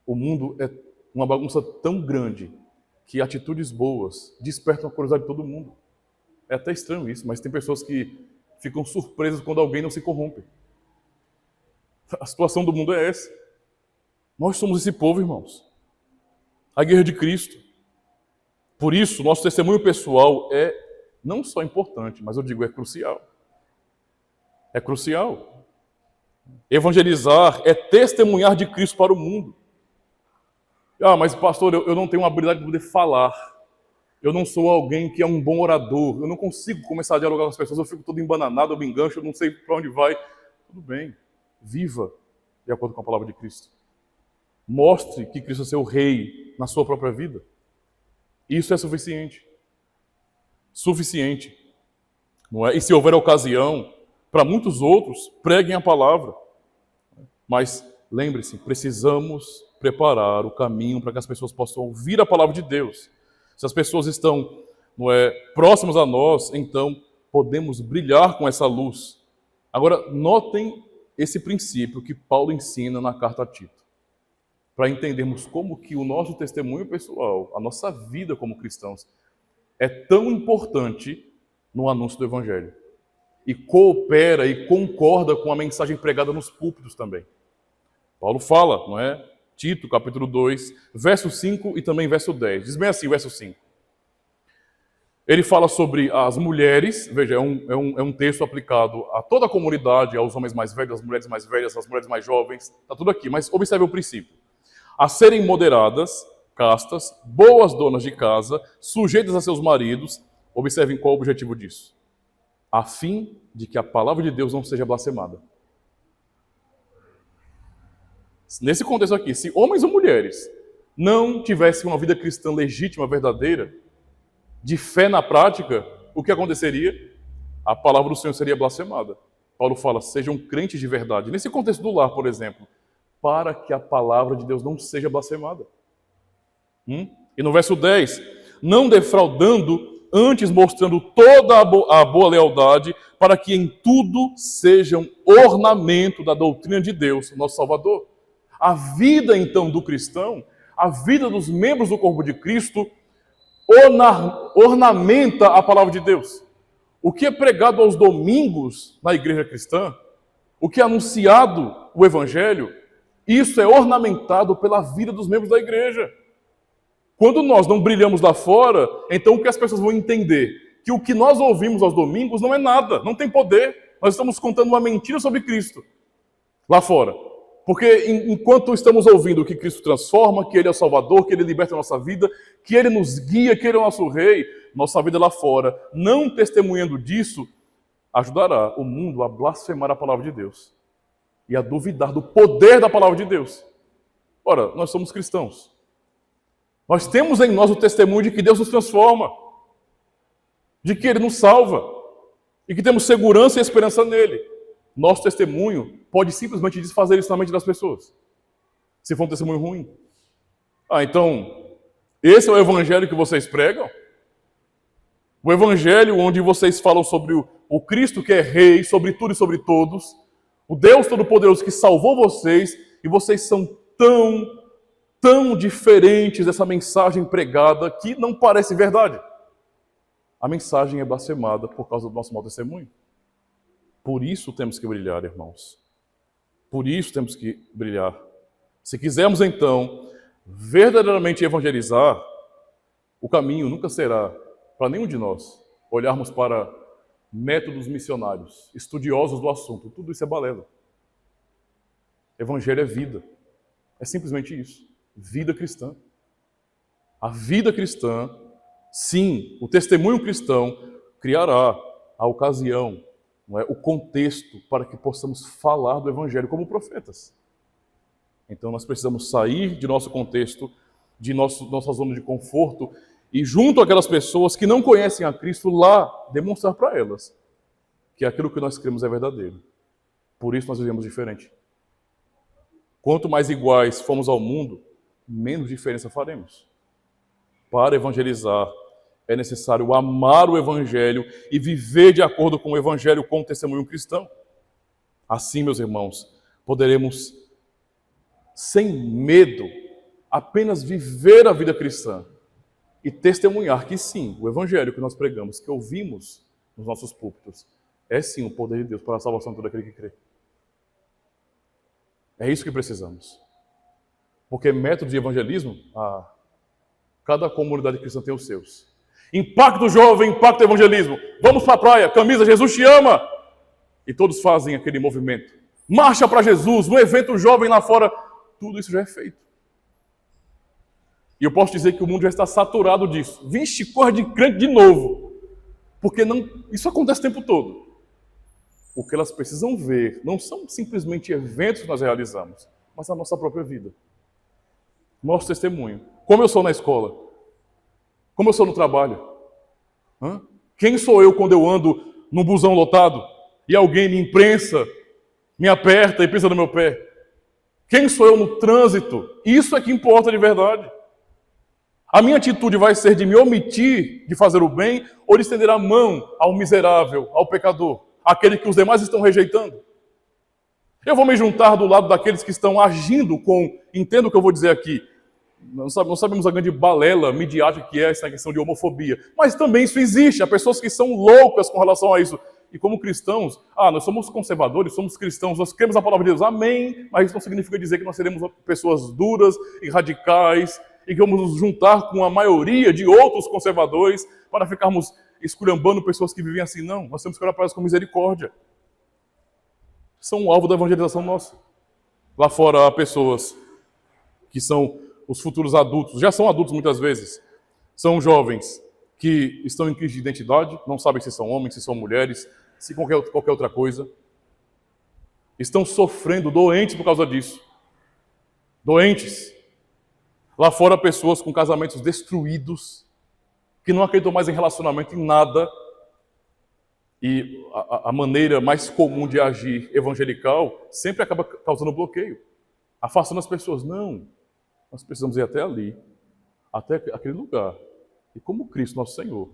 O mundo é uma bagunça tão grande que atitudes boas despertam a curiosidade de todo mundo. É até estranho isso, mas tem pessoas que ficam surpresas quando alguém não se corrompe. A situação do mundo é essa. Nós somos esse povo, irmãos. A igreja de Cristo. Por isso, nosso testemunho pessoal é não só importante, mas eu digo, é crucial. É crucial. Evangelizar é testemunhar de Cristo para o mundo. Ah, mas pastor, eu não tenho uma habilidade de poder falar. Eu não sou alguém que é um bom orador. Eu não consigo começar a dialogar com as pessoas. Eu fico todo embananado, eu me engancho, eu não sei para onde vai. Tudo bem. Viva de acordo com a palavra de Cristo. Mostre que Cristo é seu rei na sua própria vida. Isso é suficiente. Suficiente. Não é? E se houver ocasião, para muitos outros, preguem a palavra. Mas lembre-se, precisamos preparar o caminho para que as pessoas possam ouvir a palavra de Deus. Se as pessoas estão próximas a nós, então podemos brilhar com essa luz. Agora, notem esse princípio que Paulo ensina na carta a Tito, para entendermos como que o nosso testemunho pessoal, a nossa vida como cristãos, é tão importante no anúncio do Evangelho. E coopera e concorda com a mensagem pregada nos púlpitos também. Paulo fala, não é? Tito, capítulo 2, verso 5 e também verso 10. Diz bem assim, verso 5. Ele fala sobre as mulheres, veja, é um texto aplicado a toda a comunidade, aos homens mais velhos, às mulheres mais velhas, às mulheres mais jovens, está tudo aqui, mas observe o princípio. A serem moderadas, castas, boas donas de casa, sujeitas a seus maridos, observem qual é o objetivo disso. A fim de que a palavra de Deus não seja blasfemada. Nesse contexto aqui, se homens ou mulheres não tivessem uma vida cristã legítima, verdadeira, de fé na prática, o que aconteceria? A palavra do Senhor seria blasfemada. Paulo fala, sejam crentes de verdade. Nesse contexto do lar, por exemplo, para que a palavra de Deus não seja blasfemada. E no verso 10, não defraudando, antes mostrando toda a boa lealdade, para que em tudo sejam ornamento da doutrina de Deus, nosso Salvador. A vida, então, do cristão, a vida dos membros do corpo de Cristo, ornamenta a palavra de Deus. O que é pregado aos domingos na igreja cristã, o que é anunciado o evangelho, isso é ornamentado pela vida dos membros da igreja. Quando nós não brilhamos lá fora, então o que as pessoas vão entender? Que o que nós ouvimos aos domingos não é nada, não tem poder. Nós estamos contando uma mentira sobre Cristo lá fora. Porque enquanto estamos ouvindo que Cristo transforma, que Ele é o Salvador, que Ele liberta a nossa vida, que Ele nos guia, que Ele é o nosso Rei, nossa vida lá fora, não testemunhando disso, ajudará o mundo a blasfemar a palavra de Deus e a duvidar do poder da palavra de Deus. Ora, nós somos cristãos. Nós temos em nós o testemunho de que Deus nos transforma, de que Ele nos salva e que temos segurança e esperança nele. Nosso testemunho pode simplesmente desfazer isso na mente das pessoas, se for um testemunho ruim. Então, esse é o evangelho que vocês pregam? O evangelho onde vocês falam sobre o Cristo que é rei, sobre tudo e sobre todos, o Deus Todo-Poderoso que salvou vocês, e vocês são tão diferentes dessa mensagem pregada que não parece verdade. A mensagem é blasfemada por causa do nosso mau testemunho. Por isso temos que brilhar, irmãos. Por isso temos que brilhar. Se quisermos, então, verdadeiramente evangelizar, o caminho nunca será, para nenhum de nós, olharmos para métodos missionários, estudiosos do assunto. Tudo isso é balela. Evangelho é vida. É simplesmente isso. Vida cristã. A vida cristã, sim, o testemunho cristão criará a ocasião, não é, o contexto para que possamos falar do evangelho como profetas. Então nós precisamos sair de nosso contexto, de nossa zona de conforto e junto àquelas pessoas que não conhecem a Cristo lá, demonstrar para elas que aquilo que nós cremos é verdadeiro. Por isso nós vivemos diferente. Quanto mais iguais formos ao mundo, menos diferença faremos. Para evangelizar, é necessário amar o evangelho e viver de acordo com o evangelho, com o testemunho cristão. Assim, meus irmãos, poderemos, sem medo, apenas viver a vida cristã e testemunhar que sim, o evangelho que nós pregamos, que ouvimos nos nossos púlpitos, é sim o poder de Deus para a salvação de todo aquele que crê. É isso que precisamos. Porque métodos de evangelismo, cada comunidade cristã tem os seus. Impacto jovem, impacto evangelismo. Vamos para a praia, camisa Jesus te ama. E todos fazem aquele movimento. Marcha para Jesus, um evento jovem lá fora. Tudo isso já é feito. E eu posso dizer que o mundo já está saturado disso. Vixe, corre de crente de novo. Porque isso acontece o tempo todo. O que elas precisam ver não são simplesmente eventos que nós realizamos, mas a nossa própria vida. Nosso testemunho. Como eu sou na escola? Como eu sou no trabalho? Quem sou eu quando eu ando num busão lotado e alguém me imprensa, me aperta e pisa no meu pé? Quem sou eu no trânsito? Isso é que importa de verdade. A minha atitude vai ser de me omitir de fazer o bem ou de estender a mão ao miserável, ao pecador, aquele que os demais estão rejeitando? Eu vou me juntar do lado daqueles que estão agindo com, entendo o que eu vou dizer aqui, não sabemos a grande balela midiática que é essa questão de homofobia, mas também isso existe, há pessoas que são loucas com relação a isso. E como cristãos, nós somos conservadores, somos cristãos, nós cremos na palavra de Deus, amém, mas isso não significa dizer que nós seremos pessoas duras e radicais e que vamos nos juntar com a maioria de outros conservadores para ficarmos esculhambando pessoas que vivem assim. Não, nós temos que olhar para elas com misericórdia. São o alvo da evangelização nossa. Lá fora há pessoas que são os futuros adultos, já são adultos muitas vezes, são jovens que estão em crise de identidade, não sabem se são homens, se são mulheres, se qualquer outra coisa. Estão sofrendo, doentes por causa disso. Doentes. Lá fora, pessoas com casamentos destruídos, que não acreditam mais em relacionamento, em nada, E a maneira mais comum de agir evangelical sempre acaba causando bloqueio, afastando as pessoas. Não, nós precisamos ir até ali, até aquele lugar. E como Cristo, nosso Senhor,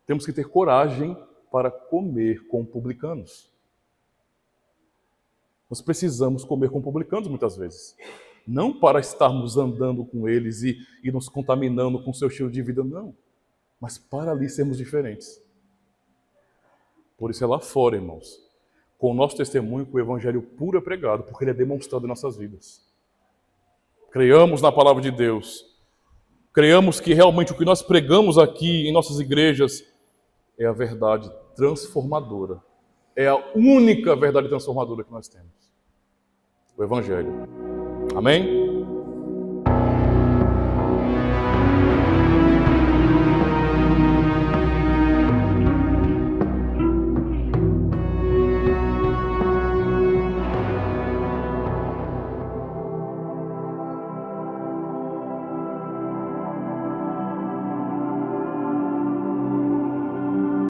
temos que ter coragem para comer com publicanos. Nós precisamos comer com publicanos muitas vezes. Não para estarmos andando com eles e nos contaminando com o seu estilo de vida, não. Mas para ali sermos diferentes. Por isso é lá fora, irmãos, com o nosso testemunho, que o evangelho puro é pregado, porque ele é demonstrado em nossas vidas. Creiamos na palavra de Deus. Creiamos que realmente o que nós pregamos aqui em nossas igrejas é a verdade transformadora. É a única verdade transformadora que nós temos. O evangelho. Amém?